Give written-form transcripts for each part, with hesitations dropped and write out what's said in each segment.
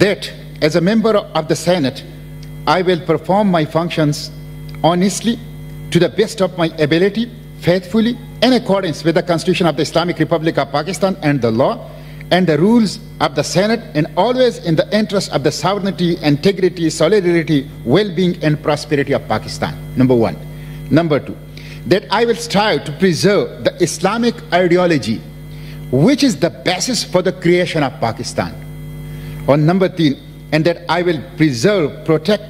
that as a member of the Senate I will perform my functions honestly, to the best of my ability, faithfully, in accordance with the Constitution of the Islamic Republic of Pakistan and the law and the rules of the Senate, and always in the interest of the sovereignty, integrity, solidarity, well-being and prosperity of Pakistan. Number 1. Number 2, that I will strive to preserve the Islamic ideology which is the basis for the creation of Pakistan. Or number 3, and that I will preserve, protect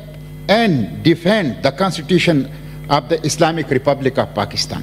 and defend the Constitution of the Islamic Republic of Pakistan.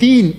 3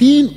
3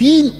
3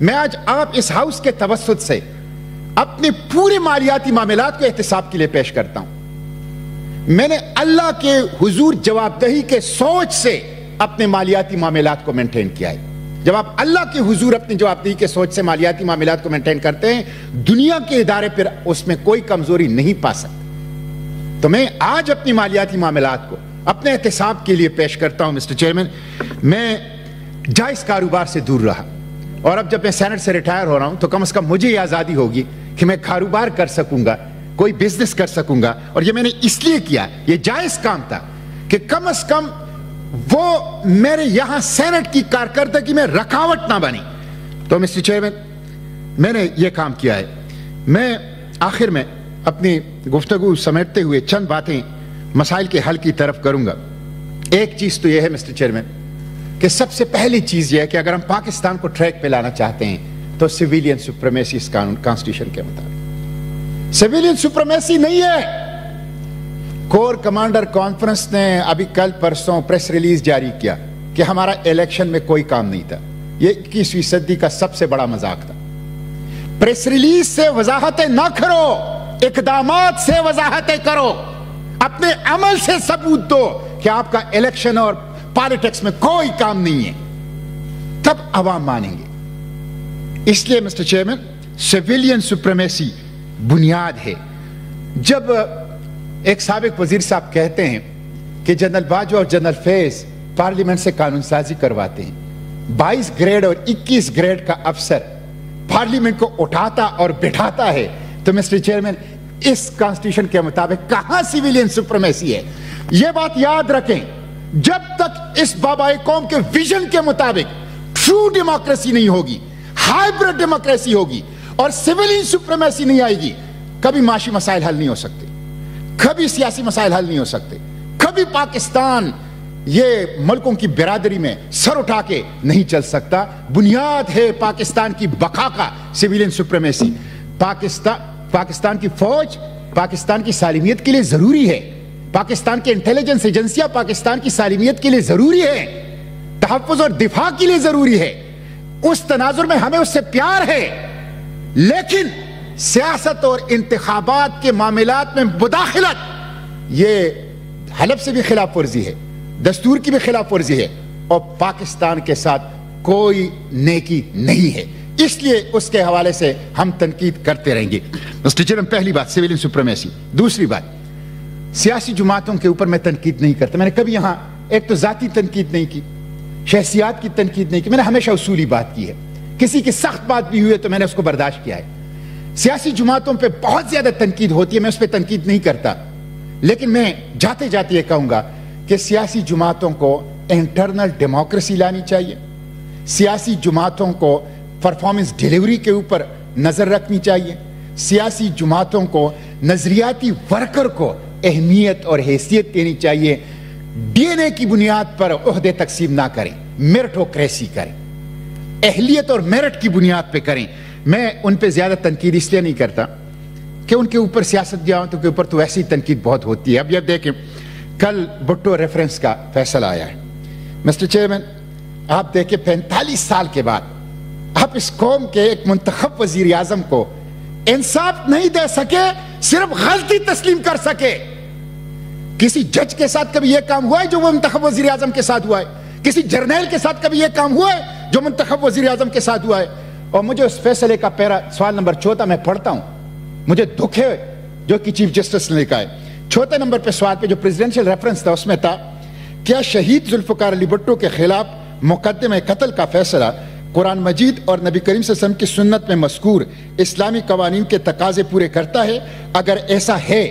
میں آج آپ اس house کے توسط سے اپنے پورے مالیاتی معاملات کو احتساب کے لیے پیش کرتا ہوں. میں نے اللہ کے حضور جواب دہی کے سوچ سے اپنے مالیاتی معاملات کو مینٹین کیا ہے. جب آپ اللہ کے حضور اپنی جواب دہی کے سوچ سے مالیاتی معاملات کو مینٹین کرتے ہیں, دنیا کے ادارے پر اس میں کوئی کمزوری نہیں پا سکتے. تو میں آج اپنی مالیاتی معاملات کو اپنے احتساب کے لیے پیش کرتا ہوں. مسٹر چیئرمین, میں جائز کاروبار سے دور رہا, اور اب جب میں سینٹ سے ریٹائر ہو رہا ہوں تو کم از کم مجھے یہ آزادی ہوگی کہ میں کاروبار کر سکوں گا, کوئی بزنس کر سکوں گا. اور یہ میں نے اس لیے کیا, یہ جائز کام تھا کہ کم از کم وہ میرے یہاں سینٹ کی کارکردگی میں رکاوٹ نہ بنی. تو مسٹر چیئرمین, میں نے یہ کام کیا ہے. میں آخر میں اپنی گفتگو سمیٹتے ہوئے چند باتیں مسائل کے حل کی طرف کروں گا. ایک چیز تو یہ ہے مسٹر چیئرمین کہ سب سے پہلی چیز یہ ہے کہ اگر ہم پاکستان کو ٹریک پہ لانا چاہتے ہیں تو سویلین سپریمیسی اس قانون کانسٹیٹیوشن کے مطابق. سویلین سپریمیسی نہیں ہے. کور کمانڈر کانفرنس نے ابھی کل پرسوں پریس ریلیز جاری کیا کہ ہمارا الیکشن میں کوئی کام نہیں تھا. یہ 21ویں صدی کا سب سے بڑا مذاق تھا. پریس ریلیز سے وضاحتیں نہ کرو, اقدامات سے وضاحتیں کرو, اپنے عمل سے ثبوت دو کہ آپ کا الیکشن اور پالیٹکس میں کوئی کام نہیں ہے, تب عوام مانیں گے. اس لیے مسٹر چیئرمین, سویلین سپریمیسی بنیاد ہے. جب ایک سابق وزیر صاحب کہتے ہیں کہ جنرل باجوہ اور جنرل فیض پارلیمنٹ سے قانون سازی کرواتے ہیں, 22 گریڈ اور 21 گریڈ کا افسر پارلیمنٹ کو اٹھاتا اور بٹھاتا ہے, تو مسٹر چیئرمین اس کانسٹیٹیوشن کے مطابق کہاں سویلین سپریمیسی ہے؟ یہ بات یاد رکھیں, جب تک اس بابائے قوم کے ویژن کے مطابق ٹرو ڈیموکریسی نہیں ہوگی, ہائیبرڈ ڈیموکریسی ہوگی اور سویلین سپریمیسی نہیں آئے گی, کبھی معاشی مسائل حل نہیں ہو سکتے, کبھی سیاسی مسائل حل نہیں ہو سکتے, کبھی پاکستان یہ ملکوں کی برادری میں سر اٹھا کے نہیں چل سکتا. بنیاد ہے پاکستان کی بقا کا سویلین سپریمیسی. پاکستان کی فوج پاکستان کی سالمیت کے لیے ضروری ہے, پاکستان کے انٹیلیجنس ایجنسیاں پاکستان کی سالمیت کے لیے ضروری ہے, تحفظ اور دفاع کے لیے ضروری ہے. اس تناظر میں ہمیں اس سے پیار ہے, لیکن سیاست اور انتخابات کے معاملات میں مداخلت یہ حلف سے بھی خلاف ورزی ہے, دستور کی بھی خلاف ورزی ہے, اور پاکستان کے ساتھ کوئی نیکی نہیں ہے. اس لیے اس کے حوالے سے ہم تنقید کرتے رہیں گے. مسٹر چیئرمین, پہلی بات سویلین سپریمیسی. دوسری بات, سیاسی جماعتوں کے اوپر میں تنقید نہیں کرتا. میں نے کبھی یہاں ایک تو ذاتی تنقید نہیں کی, شخصیات کی تنقید نہیں کی, میں نے ہمیشہ اصولی بات کی ہے. کسی کی سخت بات بھی ہوئی ہے تو میں نے اس کو برداشت کیا ہے. سیاسی جماعتوں پہ بہت زیادہ تنقید ہوتی ہے, میں اس پہ تنقید نہیں کرتا, لیکن میں جاتے جاتے یہ کہوں گا کہ سیاسی جماعتوں کو انٹرنل ڈیموکریسی لانی چاہیے, سیاسی جماعتوں کو پرفارمنس ڈیلیوری کے اوپر نظر رکھنی چاہیے, سیاسی جماعتوں کو نظریاتی ورکر کو اہمیت اور حیثیت دینی چاہیے. ڈی این اے کی بنیاد پر عہدے تقسیم نہ کریں, میرٹوکریسی کریں, اہلیت اور میرٹ کی بنیاد پہ کریں. میں ان پہ زیادہ تنقید اس لیے نہیں کرتا کہ ان کے اوپر سیاست جماعتوں کے اوپر تو ایسی تنقید بہت ہوتی ہے. اب یہ دیکھیں, کل بھٹو ریفرنس کا فیصلہ آیا ہے. مسٹر چیئرمین, آپ دیکھیں 45 سال کے بعد آپ اس قوم کے ایک منتخب وزیر اعظم کو انصاف نہیں دے سکے, صرف غلطی تسلیم کر سکے. کسی جج کے ساتھ کبھی یہ کام ہوا ہے جو وہ منتخب وزیر اعظم کے ساتھ ہوا ہے؟ کسی جرنیل کے ساتھ کبھی یہ کام ہوا ہے جو منتخب وزیر اعظم کے ساتھ ہوا ہے؟ اور مجھے اس فیصلے کا پیرا سوال نمبر 14 میں پڑھتا ہوں, مجھے دکھ ہے جو کہ چیف جسٹس نے لکھا ہے. 4 نمبر پہ سوال پہ جو پریزیڈنشل ریفرنس تھا اس میں تھا, کیا شہید ذوالفقار علی بھٹو کے خلاف مقدمہ قتل کا فیصلہ قرآن مجید اور نبی کریم صلی اللہ علیہ وسلم کی سنت میں مذکور اسلامی قوانین کے تقاضے پورے کرتا ہے؟ اگر ایسا ہے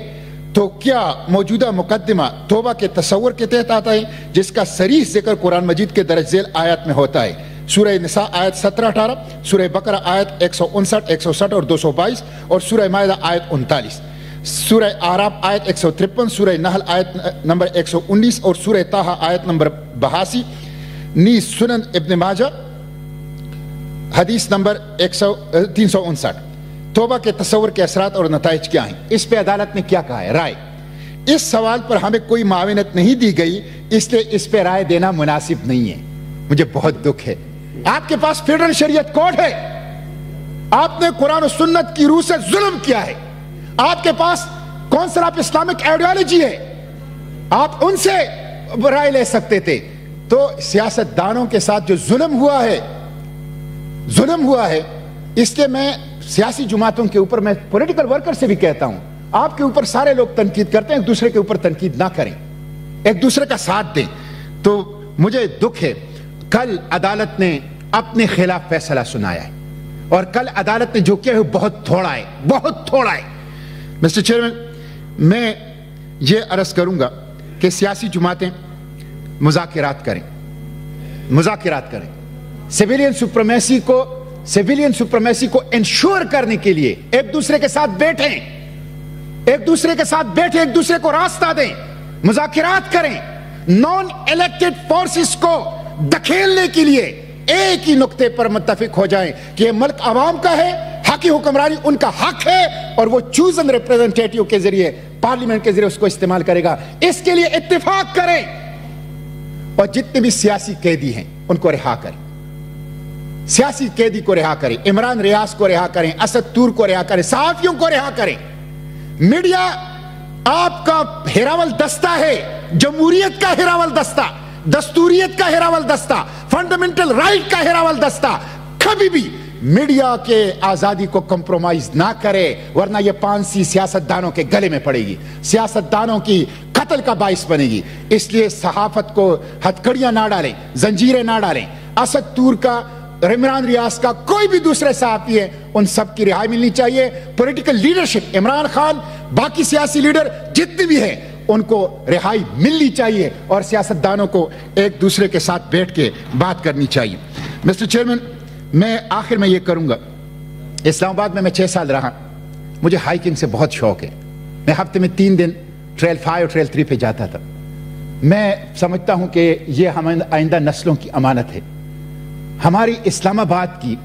تو کیا موجودہ مقدمہ توبہ کے تصور کے تحت آتا ہے جس کا صریح ذکر قرآن مجید کے درج ذیل آیات میں ہوتا ہے؟ سورہ نساء آیت 17-18, سورہ بقرہ آیت 159, 160 اور 222, اور سورہ مائدہ آیت 39, سورہ اعراف آیت 153, سورہ نحل آیت نمبر 119 اور سورہ طٰہٰ آیت نمبر 82. نیز سنن ابن ماجہ حدیث نمبر 359. توبہ کے تصور کے اثرات اور نتائج کیا ہیں؟ اس پہ عدالت نے کیا کہا ہے رائے؟ اس سوال پر ہمیں کوئی معاونت نہیں دی گئی, اس لیے اس پہ رائے دینا مناسب نہیں ہے. مجھے بہت دکھ ہے. آپ کے پاس فیڈرل شریعت کوڈ ہے, آپ نے قرآن و سنت کی روح سے ظلم کیا ہے. آپ کے پاس کونسل آف اسلامک آئیڈیالوجی ہے, آپ ان سے رائے لے سکتے تھے. تو سیاست دانوں کے ساتھ جو ظلم ہوا ہے, اس لیے میں سیاسی جماعتوں کے اوپر, میں پولیٹیکل ورکر سے بھی کہتا ہوں, آپ کے اوپر سارے لوگ تنقید کرتے ہیں, ایک دوسرے کے اوپر تنقید نہ کریں, ایک دوسرے کا ساتھ دیں. تو مجھے دکھ ہے, کل عدالت نے اپنے خلاف فیصلہ سنایا ہے, اور کل عدالت نے جو کیا ہے بہت تھوڑا ہے. مسٹر چیئرمین, میں یہ عرض کروں گا کہ سیاسی جماعتیں مذاکرات کریں. سیویلین سپریمیسی کو انشور کرنے کے لیے ایک دوسرے کے ساتھ بیٹھیں, ایک دوسرے کو راستہ دیں, مذاکرات کریں. نان الیکٹڈ فورسز کو دھکیلنے کے لیے ایک ہی نقطے پر متفق ہو جائیں کہ یہ ملک عوام کا ہے, حقی حکمرانی ان کا حق ہے, اور وہ چوزن ریپریزنٹیٹیو کے ذریعے, پارلیمنٹ کے ذریعے اس کو استعمال کرے گا. اس کے لیے اتفاق کریں, اور جتنے بھی سیاسی قیدی ہیں ان کو رہا کریں. سیاسی قیدی کو رہا کریں, عمران ریاض کو رہا کریں, اسد تور کو رہا کریں, صحافیوں کو رہا کریں. میڈیا آپ کا ہیراول دستہ ہے, جمہوریت کا ہیراول دستہ, دستوریت کا ہیراول دستہ, فنڈامنٹل رائٹ کا ہیراول دستہ. کبھی بھی میڈیا کے آزادی کو کمپرومائز نہ کرے, ورنہ یہ پانسی سیاستدانوں کے گلے میں پڑے گی, سیاستدانوں کی قتل کا باعث بنے گی. اس لیے صحافت کو ہتھکڑیاں نہ ڈالیں, زنجیریں نہ ڈالیں. اسد تور کا, عمران ریاض کا, کوئی بھی دوسرے صحافی ہے, ان سب کی رہائی ملنی چاہیے. پولیٹیکل لیڈرشپ, عمران خان, باقی سیاسی لیڈر جتنے بھی ہیں, ان کو رہائی ملنی چاہیے, اور سیاستدانوں کو ایک دوسرے کے ساتھ بیٹھ کے بات کرنی چاہیے. مسٹر چیئرمین, میں آخر میں یہ کروں گا, اسلام آباد میں 6 سال رہا, مجھے ہائیکنگ سے بہت شوق ہے. میں ہفتے میں 3 دن ٹریل 5 اور ٹریل 3 پہ جاتا تھا. میں سمجھتا ہوں کہ یہ ہمیں آئندہ نسلوں کی امانت ہے. ہماری اسلام آباد کی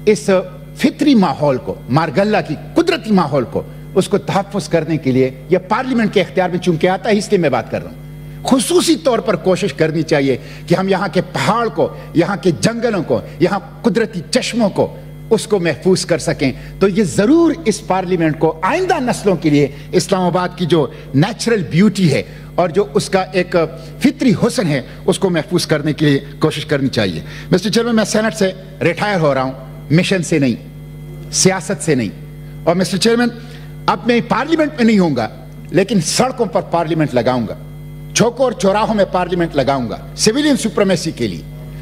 اس فطری ماحول کو, مارگلہ کی قدرتی ماحول کو, اس کو تحفظ کرنے کے لیے یہ پارلیمنٹ کے اختیار میں چونکہ آتا ہے, اس لیے میں بات کر رہا ہوں. خصوصی طور پر کوشش کرنی چاہیے کہ ہم یہاں کے پہاڑ کو, یہاں کے جنگلوں کو, یہاں قدرتی چشموں کو, اس کو محفوظ کر سکیں. تو یہ ضرور اس پارلیمنٹ کو آئندہ نسلوں کے لیے اسلام آباد کی جو نیچرل بیوٹی ہے اور جو اس کا ایک فطری حسن ہے, اس کو محفوظ کرنے کے لیے کوشش کرنی چاہیے. مسٹر چیئرمین, میں سینٹ سے ریٹائر ہو رہا ہوں, مشن سے نہیں, سیاست سے نہیں. اور مسٹر چیئرمین, اب میں پارلیمنٹ میں نہیں ہوں گا, لیکن سڑکوں پر پارلیمنٹ لگاؤں گا, چوکوں اور چوراہوں میں پارلیمنٹ لگاؤں گا, سیویلین سپریمیسی کے لیے,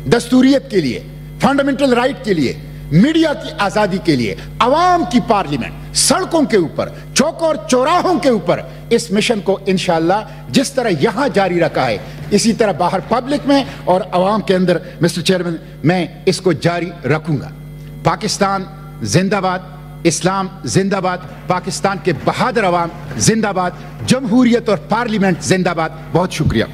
دستوریت کے لیے, فنڈامنٹل رائٹ کے لیے, میڈیا کی آزادی کے لیے, عوام کی پارلیمنٹ, سڑکوں کے اوپر, چوکوں اور چوراہوں کے اوپر. اس مشن کو انشاءاللہ جس طرح یہاں جاری رکھا ہے, اسی طرح باہر پبلک میں اور عوام کے اندر مسٹر چیئرمین میں اس کو جاری رکھوں گا. پاکستان زندہ باد, اسلام زندہ باد, پاکستان کے بہادر عوام زندہ باد, جمہوریت اور پارلیمنٹ زندہ باد. بہت شکریہ.